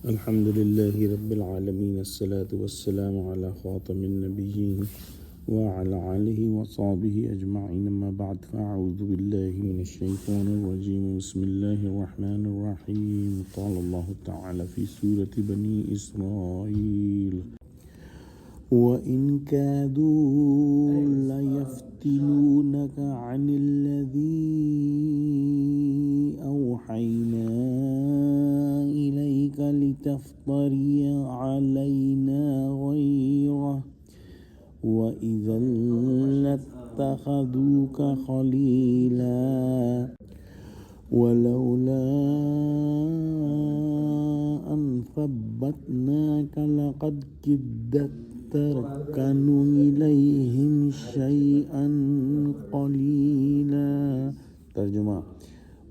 الحمد لله رب العالمين، الصلاة والسلام على خاتم النبيين وعلى آله وصحبه أجمعين، أما بعد فأعوذ بالله من الشيطان الرجيم. بسم الله الرحمن الرحيم. قال الله تعالى في سورة بني إسرائيل: وَإِنْ كَادُوا لَيَفْتِنُونَكَ عَنِ الَّذِي أَوْحَيْنَا إِلَيْكَ لِتَفْتَرِيَ عَلَيْنَا غَيْرَهُ وَإِذًا لَاتَّخَذُوكَ خَلِيلًا وَلَوْلَا أَنْ ثَبَّتْنَاكَ لَقَدْ كِدتَّ تَرْكَنُ إِلَيْهِمْ شَيْئًا قَلِيلًا۔ ترجمہ: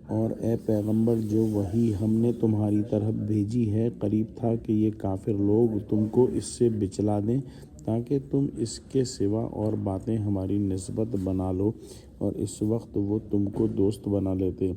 اور اے پیغمبر، جو وحی ہم نے تمہاری طرف بھیجی ہے، قریب تھا کہ یہ کافر لوگ تم کو اس سے بچلا دیں تاکہ تم اس کے سوا اور باتیں ہماری نسبت بنا لو، اور اس وقت وہ تم کو دوست بنا لیتے،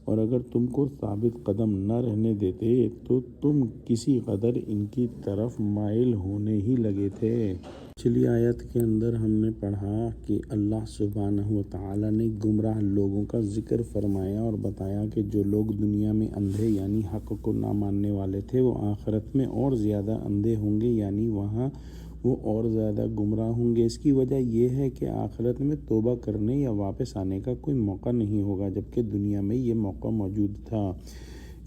اور اگر تم کو ثابت قدم نہ رہنے دیتے تو تم کسی قدر ان کی طرف مائل ہونے ہی لگے تھے۔ پچھلی آیت کے اندر ہم نے پڑھا کہ اللہ سبحانہ وتعالی نے گمراہ لوگوں کا ذکر فرمایا اور بتایا کہ جو لوگ دنیا میں اندھے یعنی حق کو نہ ماننے والے تھے، وہ آخرت میں اور زیادہ اندھے ہوں گے، یعنی وہاں وہ اور زیادہ گمراہ ہوں گے۔ اس کی وجہ یہ ہے کہ آخرت میں توبہ کرنے یا واپس آنے کا کوئی موقع نہیں ہوگا، جبکہ دنیا میں یہ موقع موجود تھا۔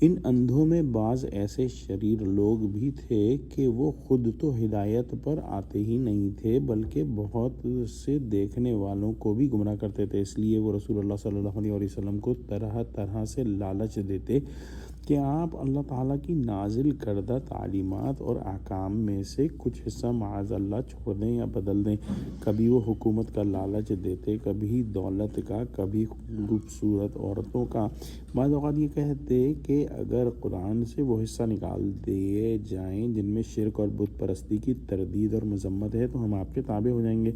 ان اندھوں میں بعض ایسے شریر لوگ بھی تھے کہ وہ خود تو ہدایت پر آتے ہی نہیں تھے، بلکہ بہت سے دیکھنے والوں کو بھی گمراہ کرتے تھے۔ اس لیے وہ رسول اللہ صلی اللہ علیہ وسلم کو طرح طرح سے لالچ دیتے کہ آپ اللہ تعالیٰ کی نازل کردہ تعلیمات اور احکام میں سے کچھ حصہ معاذ اللہ چھوڑ دیں یا بدل دیں۔ کبھی وہ حکومت کا لالچ دیتے، کبھی دولت کا، کبھی خوبصورت عورتوں کا۔ بعض اوقات یہ کہتے کہ اگر قرآن سے وہ حصہ نکال دیے جائیں جن میں شرک اور بت پرستی کی تردید اور مذمت ہے تو ہم آپ کے تابع ہو جائیں گے،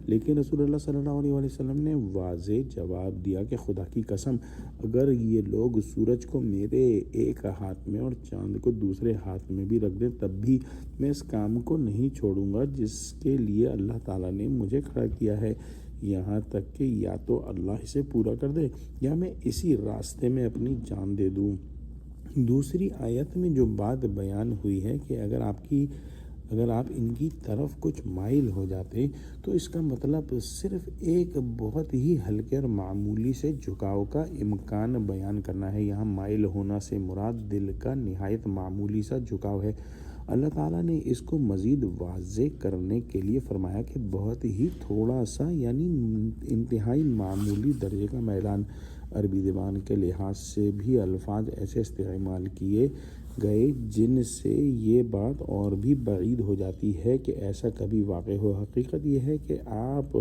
لیکن رسول اللہ صلی اللہ علیہ وسلم نے واضح جواب دیا کہ خدا کی قسم، اگر یہ لوگ سورج کو میرے ایک ہاتھ میں اور چاند کو دوسرے ہاتھ میں بھی رکھ دیں تب بھی میں اس کام کو نہیں چھوڑوں گا جس کے لیے اللہ تعالیٰ نے مجھے کھڑا کیا ہے، یہاں تک کہ یا تو اللہ اسے پورا کر دے یا میں اسی راستے میں اپنی جان دے دوں۔ دوسری آیت میں جو بات بیان ہوئی ہے کہ اگر آپ ان کی طرف کچھ مائل ہو جاتے تو اس کا مطلب صرف ایک بہت ہی ہلکے اور معمولی سے جھکاؤ کا امکان بیان کرنا ہے۔ یہاں مائل ہونا سے مراد دل کا نہایت معمولی سا جھکاؤ ہے۔ اللہ تعالیٰ نے اس کو مزید واضح کرنے کے لیے فرمایا کہ بہت ہی تھوڑا سا یعنی انتہائی معمولی درجے کا میلان۔ عربی زبان کے لحاظ سے بھی الفاظ ایسے استعمال کیے گئے جن سے یہ بات اور بھی بعید ہو جاتی ہے کہ ایسا کبھی واقع ہو۔ حقیقت یہ ہے کہ آپ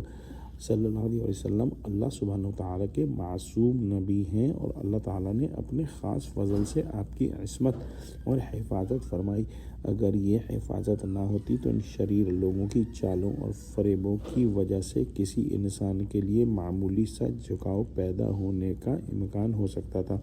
صلی اللہ علیہ وسلم اللہ سبحانہ وتعالی کے معصوم نبی ہیں، اور اللہ تعالیٰ نے اپنے خاص فضل سے آپ کی عصمت اور حفاظت فرمائی۔ اگر یہ حفاظت نہ ہوتی تو ان شریر لوگوں کی چالوں اور فریبوں کی وجہ سے کسی انسان کے لیے معمولی سا جھکاؤ پیدا ہونے کا امکان ہو سکتا تھا،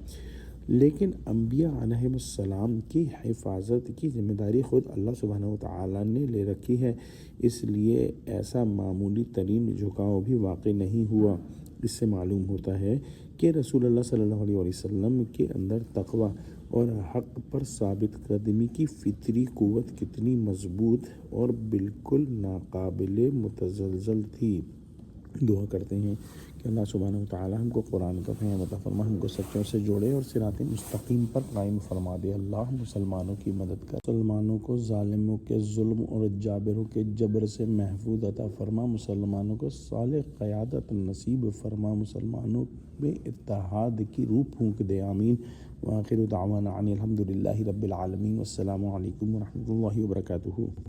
لیکن انبیاء علیہم السلام کی حفاظت کی ذمہ داری خود اللہ سبحانہ وتعالی نے لے رکھی ہے، اس لیے ایسا معمولی ترین جھکاؤ بھی واقع نہیں ہوا۔ اس سے معلوم ہوتا ہے کہ رسول اللہ صلی اللہ علیہ وسلم کے اندر تقویٰ اور حق پر ثابت قدمی کی فطری قوت کتنی مضبوط اور بالکل ناقابل متزلزل تھی۔ دعا کرتے ہیں کہ اللہ سبحانہ وتعالی ہم کو قرآن کا فہم عطا فرما، ہم کو سچوں سے جوڑے اور صراط مستقیم پر قائم فرما دے۔ اللہ مسلمانوں کی مدد کر، مسلمانوں کو ظالموں کے ظلم اور جابروں کے جبر سے محفوظ عطا فرما، مسلمانوں کو صالح قیادت نصیب فرما، مسلمانوں میں اتحاد کی روح پھونک دے، آمین۔ وآخر دعوانا ان الحمد للہ رب العالمین، والسلام علیکم ورحمۃ اللہ وبرکاتہ۔